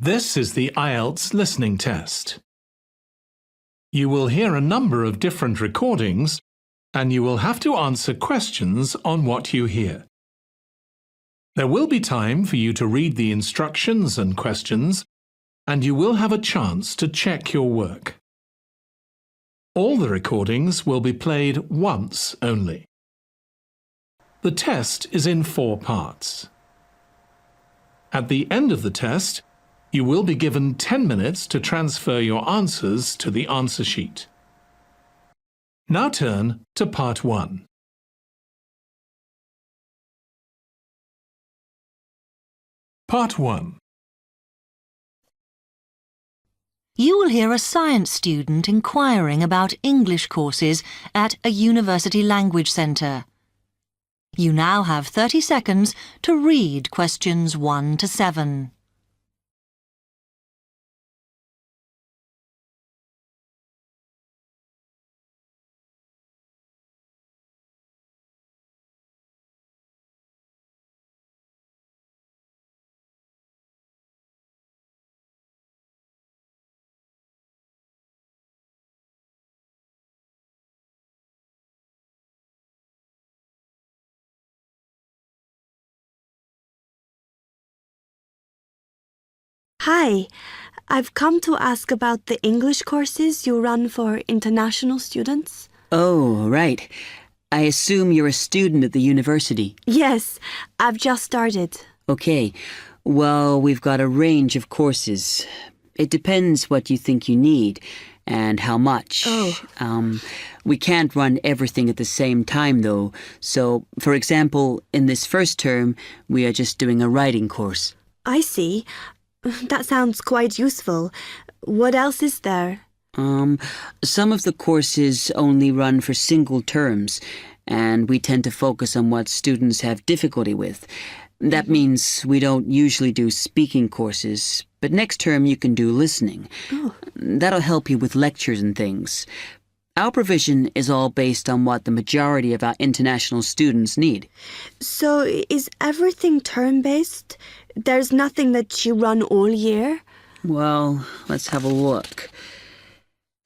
This is the IELTS listening test. You will hear a number of different recordings and you will have to answer questions on what you hear. There will be time for you to read the instructions and questions, and you will have a chance to check your work. All the recordings will be played once only. The test is in 4 parts. At the end of the test, you will be given 10 minutes to transfer your answers to the answer sheet. Now turn to Part 1. Part 1. You will hear a science student inquiring about English courses at a university language centre. You now have 30 seconds to read questions 1 to 7. Hi, I've come to ask about the English courses you run for international students. Oh, right. I assume you're a student at the university. Yes, I've just started. Okay. Well, we've got a range of courses. It depends what you think you need and how much. Oh. We can't run everything at the same time, though. So, for example, in this first term, we are just doing a writing course. I see. That sounds quite useful. What else is there? Some of the courses only run for single terms, and we tend to focus on what students have difficulty with. That means we don't usually do speaking courses, but next term you can do listening. Oh. That'll help you with lectures and things. Our provision is all based on what the majority of our international students need. So is everything term-based? There's nothing that you run all year? Well, let's have a look.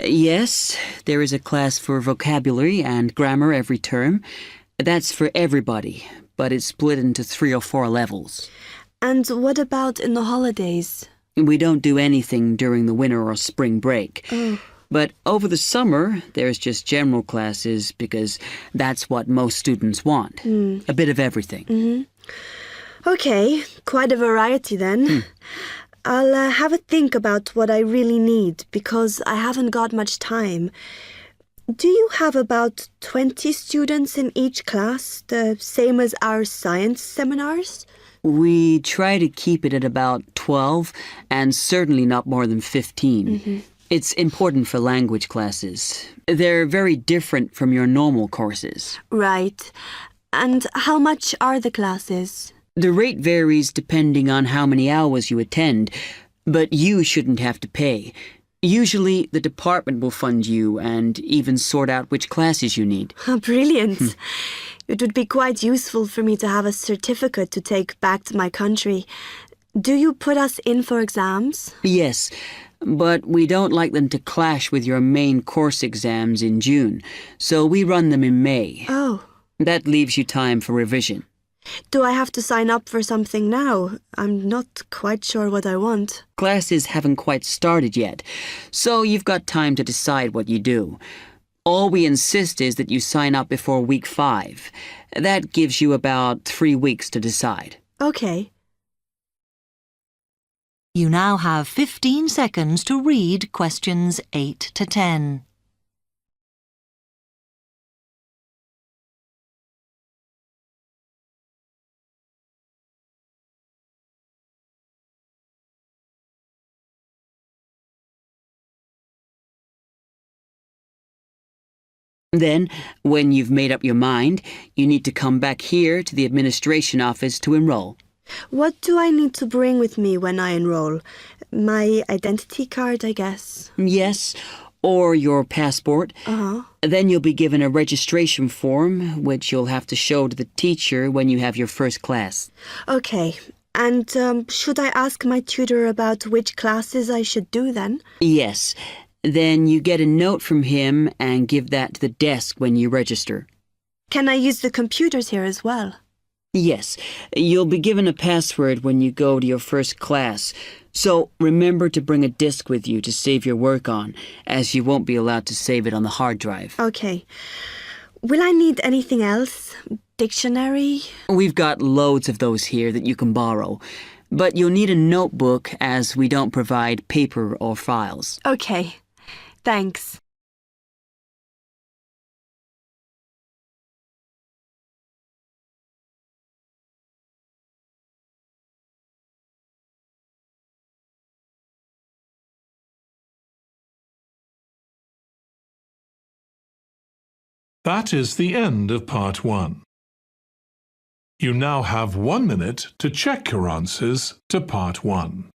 Yes, there is a class for vocabulary and grammar every term. That's for everybody, but it's split into 3 or 4 levels. And what about in the holidays? We don't do anything during the winter or spring break. Oh. But over the summer, there's just general classes because that's what most students want. A bit of everything. Mm-hmm. Okay, quite a variety then. I'll have a think about what I really need because I haven't got much time. Do you have about 20 students in each class, the same as our science seminars? We try to keep it at about 12 and certainly not more than 15. It's important for language classes. They're very different from your normal courses. Right. And how much are the classes? The rate varies depending on how many hours you attend, but you shouldn't have to pay. Usually, the department will fund you and even sort out which classes you need. Brilliant. It would be quite useful for me to have a certificate to take back to my country. Do you put us in for exams? Yes, but we don't like them to clash with your main course exams in June, so we run them in May. Oh. That leaves you time for revision. Do I have to sign up for something now? I'm not quite sure what I want. Classes haven't quite started yet, so you've got time to decide what you do. All we insist is that you sign up before week 5. That gives you about 3 weeks to decide. Okay. You now have 15 seconds to read questions 8 to 10. Then, when you've made up your mind, you need to come back here to the administration office to enroll. What do I need to bring with me when I enroll? My identity card, I guess. Yes, or your passport. Then you'll be given a registration form, which you'll have to show to the teacher when you have your first class. Okay, And should I ask my tutor about which classes I should do then? Yes. Then you get a note from him and give that to the desk when you register. Can I use the computers here as well? Yes. You'll be given a password when you go to your first class. So remember to bring a disk with you to save your work on, as you won't be allowed to save it on the hard drive. Okay. Will I need anything else? Dictionary? We've got loads of those here that you can borrow. But you'll need a notebook as we don't provide paper or files. Okay. Thanks. That is the end of Part 1. You now have 1 minute to check your answers to Part 1.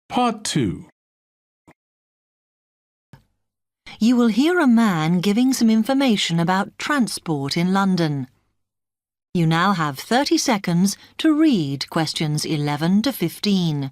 Part 2. You will hear a man giving some information about transport in London. You now have 30 seconds to read questions 11 to 15.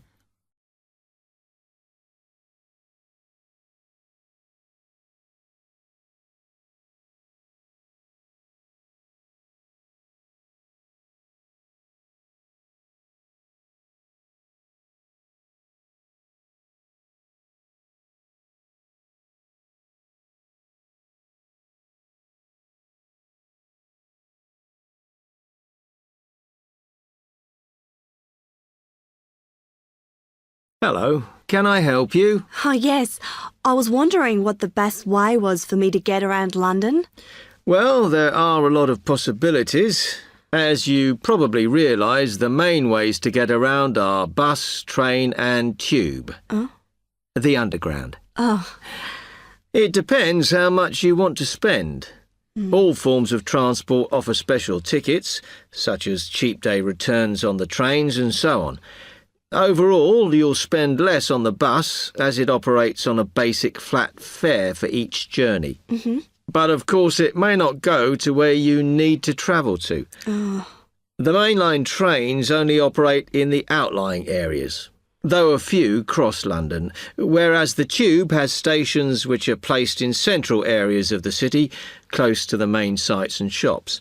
Hello, can I help you? Oh, yes. I was wondering what the best way was for me to get around London. Well, there are a lot of possibilities. As you probably realise, the main ways to get around are bus, train and tube. Oh? The Underground. Oh. It depends how much you want to spend. All forms of transport offer special tickets, such as cheap day returns on the trains and so on. Overall, you'll spend less on the bus, as it operates on a basic flat fare for each journey. But of course it may not go to where you need to travel to. The mainline trains only operate in the outlying areas, though a few cross London, whereas the tube has stations which are placed in central areas of the city, close to the main sites and shops.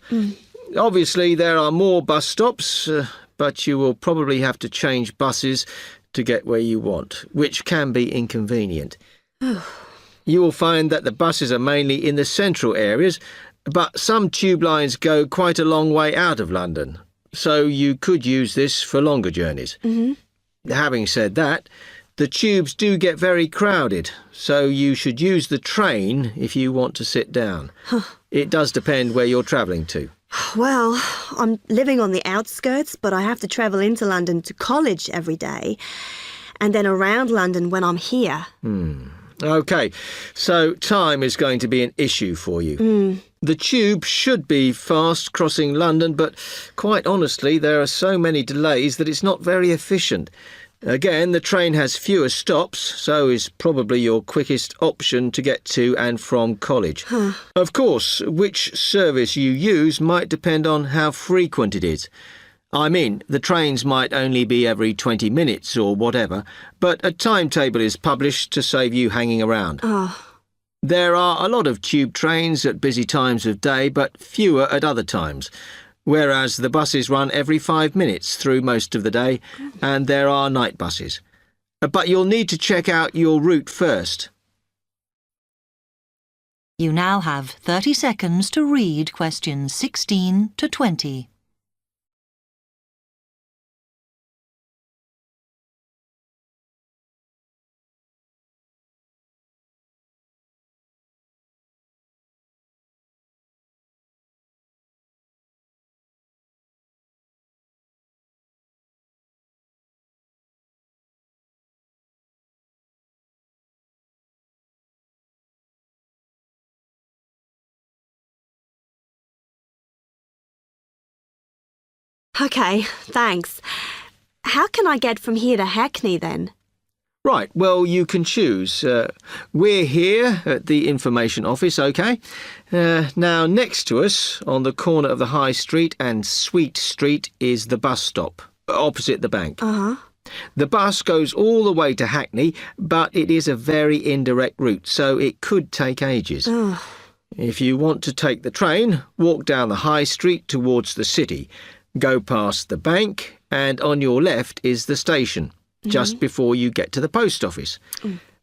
Obviously there are more bus stops, but you will probably have to change buses to get where you want, which can be inconvenient. You will find that the buses are mainly in the central areas, but some tube lines go quite a long way out of London, so you could use this for longer journeys. Having said that, the tubes do get very crowded, so you should use the train if you want to sit down. It does depend where you're travelling to. Well, I'm living on the outskirts, but I have to travel into London to college every day, and then around London when I'm here. OK, so time is going to be an issue for you. The tube should be fast crossing London, but quite honestly, there are so many delays that it's not very efficient. Again, the train has fewer stops, so is probably your quickest option to get to and from college. Of course, which service you use might depend on how frequent it is. I mean, the trains might only be every 20 minutes or whatever, but a timetable is published to save you hanging around. There are a lot of tube trains at busy times of day, but fewer at other times. whereas the buses run every 5 minutes through most of the day, and there are night buses. But you'll need to check out your route first. You now have 30 seconds to read questions 16 to 20. Okay, thanks. How can I get from here to Hackney then? Right, well, you can choose. We're here at the information office, OK? Now, next to us, on the corner of the High Street and Sweet Street, is the bus stop, opposite the bank. Uh-huh. The bus goes all the way to Hackney, but it is a very indirect route, so it could take ages. Oh. If you want to take the train, walk down the High Street towards the city. Go past the bank, and on your left is the station, just before you get to the post office.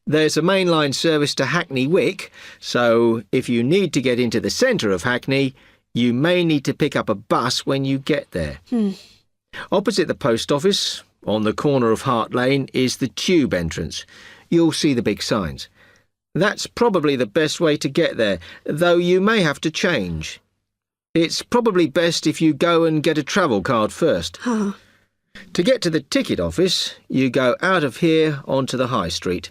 There's a mainline service to Hackney Wick, so if you need to get into the centre of Hackney, you may need to pick up a bus when you get there. Opposite the post office, on the corner of Hart Lane, is the tube entrance. You'll see the big signs. That's probably the best way to get there, though you may have to change. It's probably best if you go and get a travel card first. Oh. To get to the ticket office, you go out of here onto the High Street.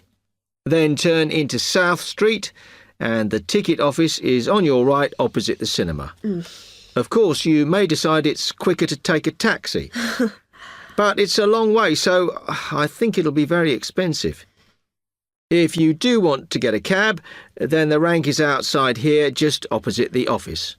Then turn into South Street, and the ticket office is on your right opposite the cinema. Of course, you may decide it's quicker to take a taxi. But it's a long way, so I think it'll be very expensive. If you do want to get a cab, then the rank is outside here, just opposite the office.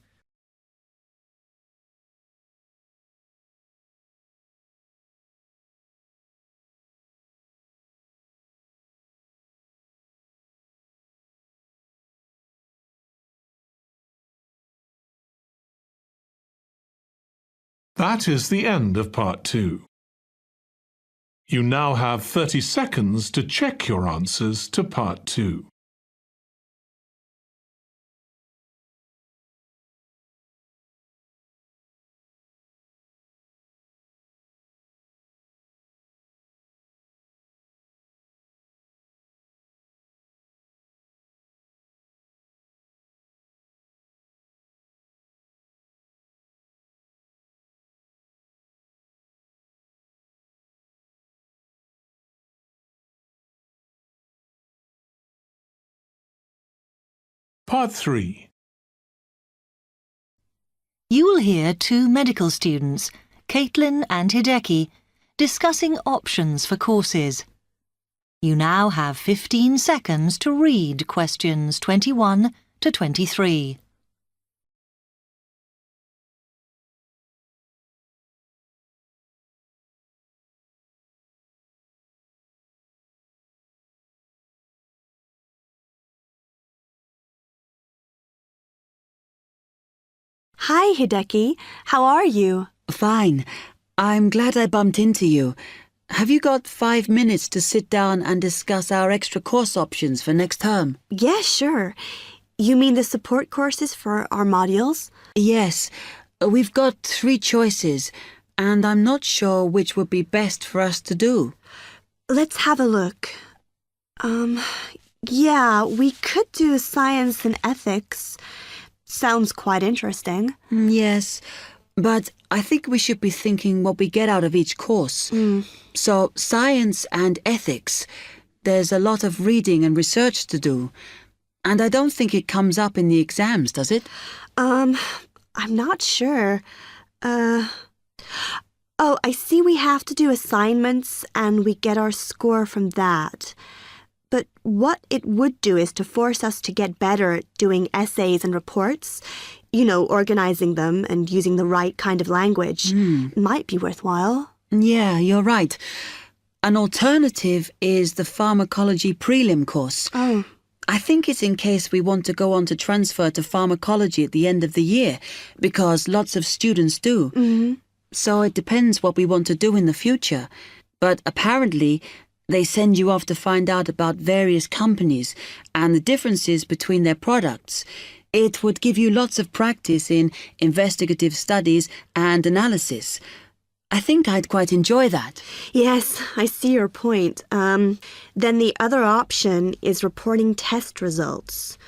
That is the end of Part 2. You now have 30 seconds to check your answers to Part 2. Part 3. You will hear two medical students, Caitlin and Hideki, discussing options for courses. You now have 15 seconds to read questions 21 to 23. Hi, Hideki. How are you? Fine. I'm glad I bumped into you. Have you got 5 minutes to sit down and discuss our extra course options for next term? Yeah, sure. You mean the support courses for our modules? Yes. We've got 3 choices, and I'm not sure which would be best for us to do. Let's have a look. Yeah, we could do science and ethics. Sounds quite interesting. Yes, but I think we should be thinking what we get out of each course. So, science and ethics, there's a lot of reading and research to do. And I don't think it comes up in the exams, does it? I'm not sure. Oh, I see we have to do assignments and we get our score from that. But what it would do is to force us to get better at doing essays and reports. You know, organizing them and using the right kind of language. Might be worthwhile. Yeah, you're right. An alternative is the pharmacology prelim course. Oh. I think it's in case we want to go on to transfer to pharmacology at the end of the year, because lots of students do. So it depends what we want to do in the future. But apparently, they send you off to find out about various companies and the differences between their products. It would give you lots of practice in investigative studies and analysis. I think I'd quite enjoy that. Yes, I see your point. Then the other option is reporting test results.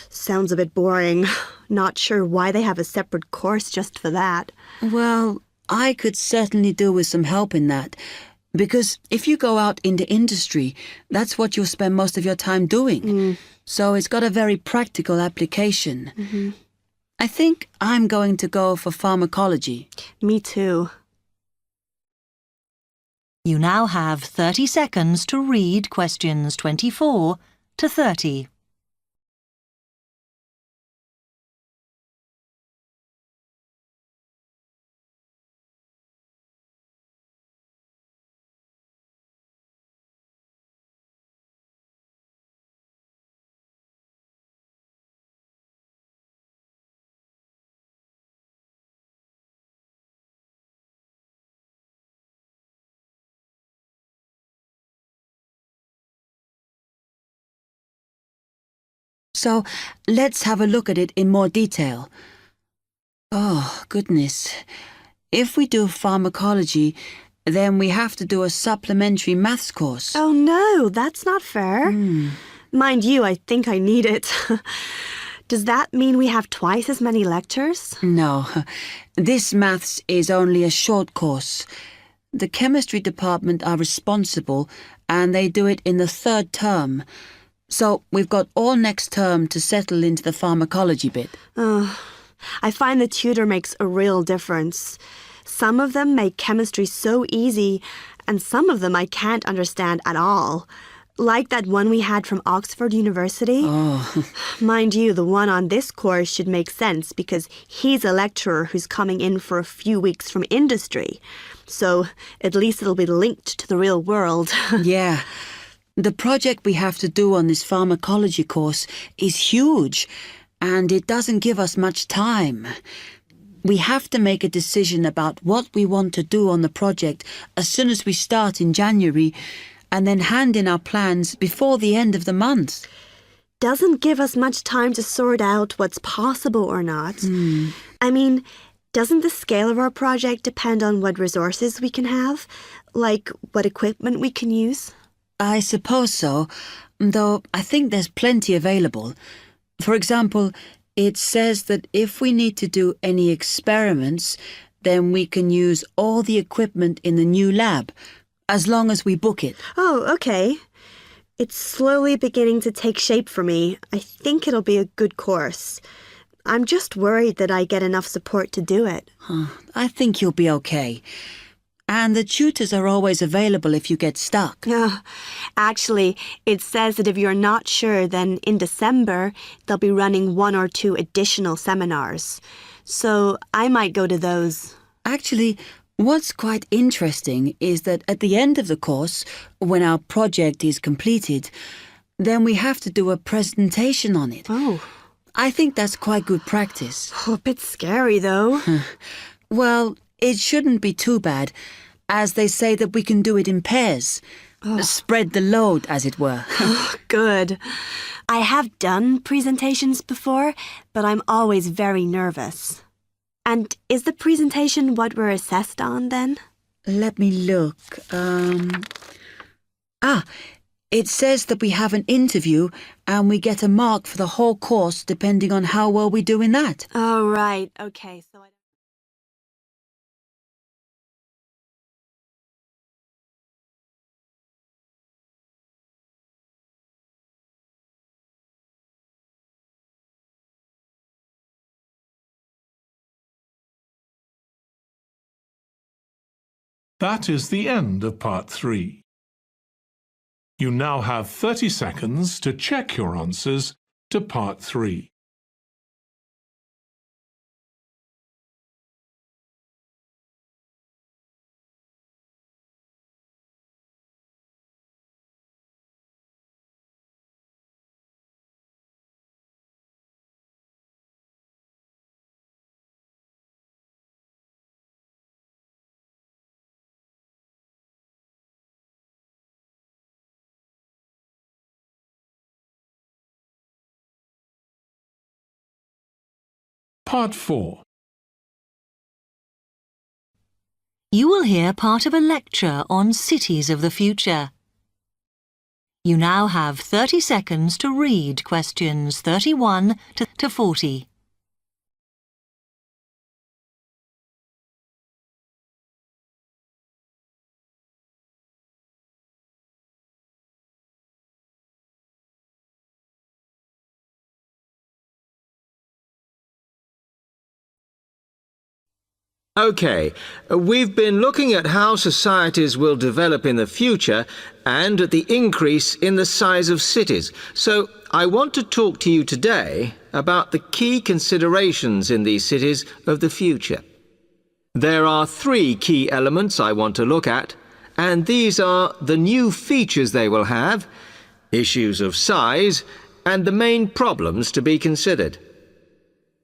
Sounds a bit boring. Not sure why they have a separate course just for that. Well, I could certainly do with some help in that. Because if you go out into industry, that's what you'll spend most of your time doing. So it's got a very practical application. I think I'm going to go for pharmacology. Me too. You now have 30 seconds to read questions 24 to 30. So let's have a look at it in more detail. Oh, goodness. If we do pharmacology, then we have to do a supplementary maths course. Oh no, that's not fair. Mind you, I think I need it. Does that mean we have twice as many lectures? No, this maths is only a short course. The chemistry department are responsible and they do it in the 3rd term. So we've got all next term to settle into the pharmacology bit. I find the tutor makes a real difference. Some of them make chemistry so easy, and some of them I can't understand at all. Like that one we had from Oxford University. Mind you, the one on this course should make sense because he's a lecturer who's coming in for a few weeks from industry. So at least it'll be linked to the real world. Yeah. The project we have to do on this pharmacology course is huge, and it doesn't give us much time. We have to make a decision about what we want to do on the project as soon as we start in January, and then hand in our plans before the end of the month. Doesn't give us much time to sort out what's possible or not. I mean, doesn't the scale of our project depend on what resources we can have? Like what equipment we can use? I suppose so, though I think there's plenty available. For example, it says that if we need to do any experiments, then we can use all the equipment in the new lab, as long as we book it. Oh, okay. It's slowly beginning to take shape for me. I think it'll be a good course. I'm just worried that I get enough support to do it. I think you'll be okay. And the tutors are always available if you get stuck. Actually, it says that if you're not sure, then in December, they'll be running 1 or 2 additional seminars. So I might go to those. Actually, what's quite interesting is that at the end of the course, when our project is completed, then we have to do a presentation on it. Oh. I think that's quite good practice. A bit scary, though. Well, it shouldn't be too bad, as they say that we can do it in pairs. Spread the load, as it were. Good. I have done presentations before, but I'm always very nervous. And is the presentation what we're assessed on, then? Let me look. It says that we have an interview and we get a mark for the whole course depending on how well we do in that. Oh, right. Okay, so That is the end of part 3. You now have 30 seconds to check your answers to part 3. Part 4. You will hear part of a lecture on cities of the future. You now have 30 seconds to read questions 31 to 40. OK, we've been looking at how societies will develop in the future and at the increase in the size of cities. So I want to talk to you today about the key considerations in these cities of the future. There are 3 key elements I want to look at, and these are the new features they will have, issues of size, and the main problems to be considered.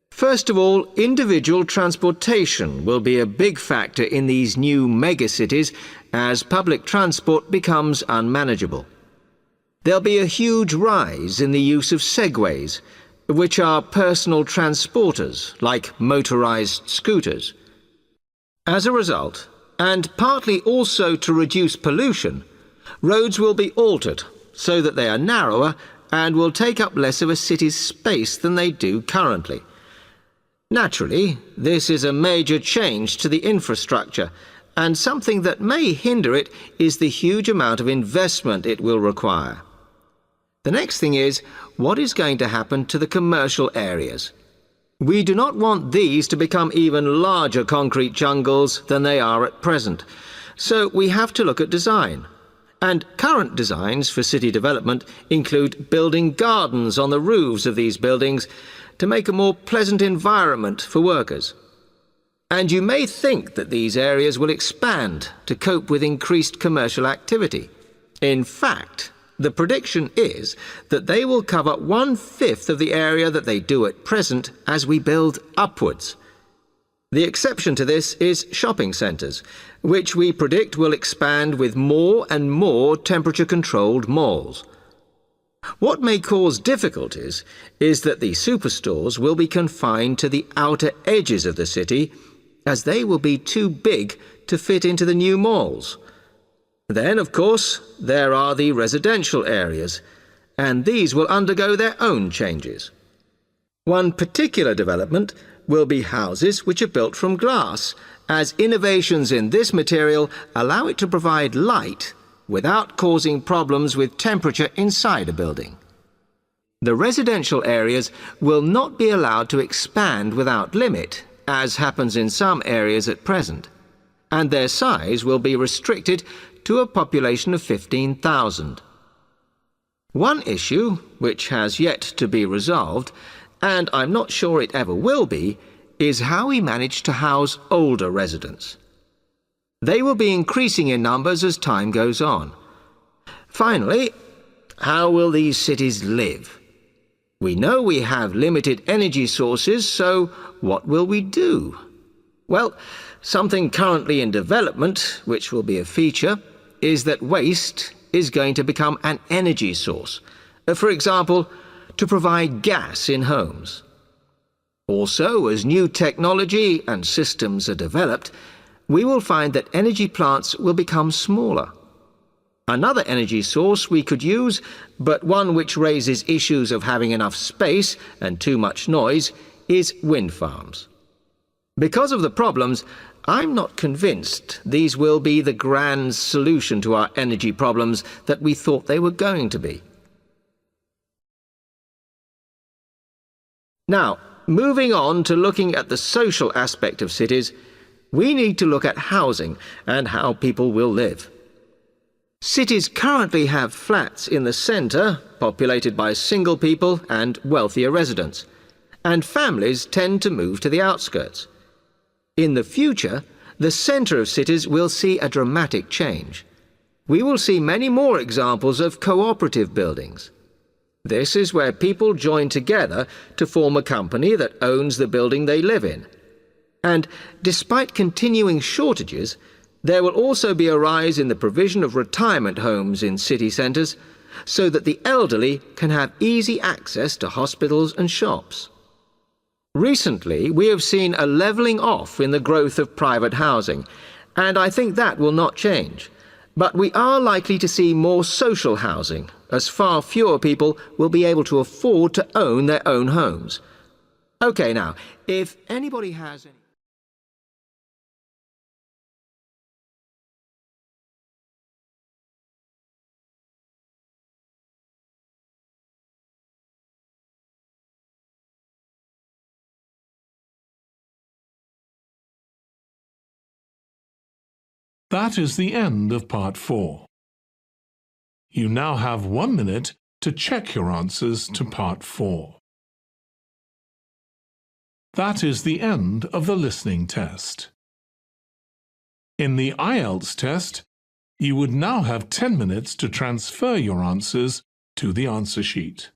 First of all, individual transportation will be a big factor in these new megacities as public transport becomes unmanageable. There'll be a huge rise in the use of segways, which are personal transporters like motorized scooters. As a result, and partly also to reduce pollution, roads will be altered so that they are narrower and will take up less of a city's space than they do currently. Naturally, this is a major change to the infrastructure, and something that may hinder it is the huge amount of investment it will require. The next thing is, what is going to happen to the commercial areas? We do not want these to become even larger concrete jungles than they are at present, so we have to look at design. And current designs for city development include building gardens on the roofs of these buildings to make a more pleasant environment for workers. And you may think that these areas will expand to cope with increased commercial activity. In fact, the prediction is that they will cover 1/5 of the area that they do at present as we build upwards. The exception to this is shopping centres, which we predict will expand with more and more temperature-controlled malls. What may cause difficulties is that the superstores will be confined to the outer edges of the city, as they will be too big to fit into the new malls. Then, of course, there are the residential areas, and these will undergo their own changes. One particular development will be houses which are built from glass, as innovations in this material allow it to provide light without causing problems with temperature inside a building. The residential areas will not be allowed to expand without limit, as happens in some areas at present, and their size will be restricted to a population of 15,000. One issue, which has yet to be resolved, and I'm not sure it ever will be, is how we manage to house older residents. They will be increasing in numbers as time goes on. Finally, how will these cities live? We know we have limited energy sources, so what will we do? Well, something currently in development, which will be a feature, is that waste is going to become an energy source. For example, to provide gas in homes. Also, as new technology and systems are developed, we will find that energy plants will become smaller. Another energy source we could use, but one which raises issues of having enough space and too much noise, is wind farms. Because of the problems, I'm not convinced these will be the grand solution to our energy problems that we thought they were going to be. Now, moving on to looking at the social aspect of cities, we need to look at housing and how people will live. Cities currently have flats in the centre, populated by single people and wealthier residents, and families tend to move to the outskirts. In the future, the centre of cities will see a dramatic change. We will see many more examples of cooperative buildings. This is where people join together to form a company that owns the building they live in. And despite continuing shortages, there will also be a rise in the provision of retirement homes in city centres, so that the elderly can have easy access to hospitals and shops. Recently, we have seen a levelling off in the growth of private housing, and I think that will not change. But we are likely to see more social housing, as far fewer people will be able to afford to own their own homes. OK, now, if anybody has any... That is the end of Part 4. You now have 1 minute to check your answers to Part 4. That is the end of the listening test. In the IELTS test, you would now have 10 minutes to transfer your answers to the answer sheet.